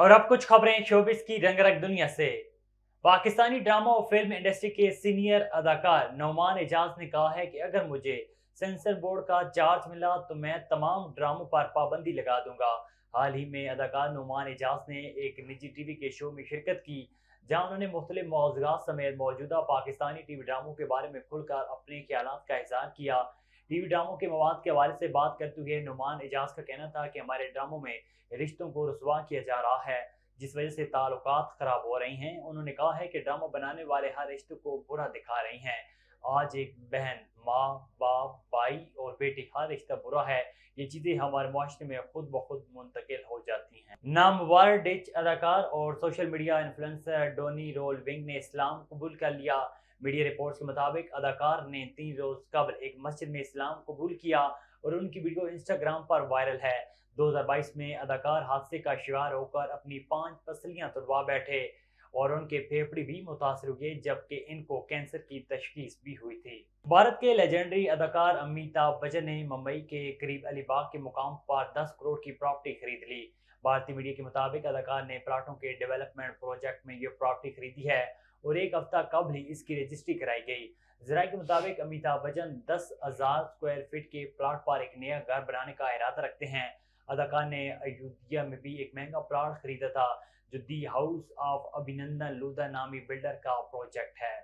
और अब कुछ खबरें शोबिस की रंगरंग दुनिया से। पाकिस्तानी ड्रामा और फिल्म इंडस्ट्री के सीनियर अदाकार नौमान एजाज ने कहा है कि अगर मुझे सेंसर बोर्ड का चार्ज मिला तो मैं तमाम ड्रामों पर पाबंदी लगा दूंगा। हाल ही में अदाकार नौमान एजाज ने एक निजी टीवी के शो में शिरकत की, जहां उन्होंने मुख्तलिफ मौज़ूआत समेत मौजूदा पाकिस्तानी टीवी ड्रामों के बारे में खुलकर अपने ख्यालात का इजहार किया। टीवी ड्रामों के मवाद के हवाले से बात करते हुए नौमान एजाज का कहना था कि हमारे ड्रामों में रिश्तों को रुसवा किया जा रहा है, जिस वजह से ताल्लुकात खराब हो रही हैं। उन्होंने कहा है कि ड्रामा बनाने वाले हर रिश्ते को बुरा दिखा रही हैं। आज एक बहन, माँ, बाप, भाई और बेटी, हर रिश्ता बुरा है। ये चीज़ें हमारे माशरे में खुद ब खुद मुंतकिल हो जाती हैं। नामवर डिच अदाकार और सोशल मीडिया इन्फ्लुएंसर डोनी रोल विंग ने इस्लाम कबूल कर लिया। मीडिया रिपोर्ट्स के मुताबिक अदाकार ने 3 रोज कबल एक मस्जिद में इस्लाम कबूल किया और उनकी वीडियो इंस्टाग्राम पर वायरल है। 2022 में अदाकार हादसे का शिकार होकर अपनी 5 पसलियां तुड़वा बैठे और उनके फेफड़े भी मुतासर हुए, जबकि इनको कैंसर की तशखीस भी हुई थी। भारत के लेजेंडरी अदाकार अमिताभ बच्चन ने मुंबई के करीब अलीबाग के मुकाम पर 10 करोड़ की प्रॉपर्टी खरीद ली। भारतीय मीडिया के मुताबिक अदाकार ने प्लाटों के डेवलपमेंट प्रोजेक्ट में ये प्रॉपर्टी खरीदी है और एक हफ्ता कबल ही इसकी रजिस्ट्री कराई गई। जराये के मुताबिक अमिताभ बच्चन 10,000 स्क्वायर फीट के प्लाट पर एक नया घर बनाने का इरादा रखते हैं। अदाकार ने अयोध्या में भी एक महंगा प्लाट खरीदा था, जो दी हाउस ऑफ अभिनंदन लूधा नामी बिल्डर का प्रोजेक्ट है।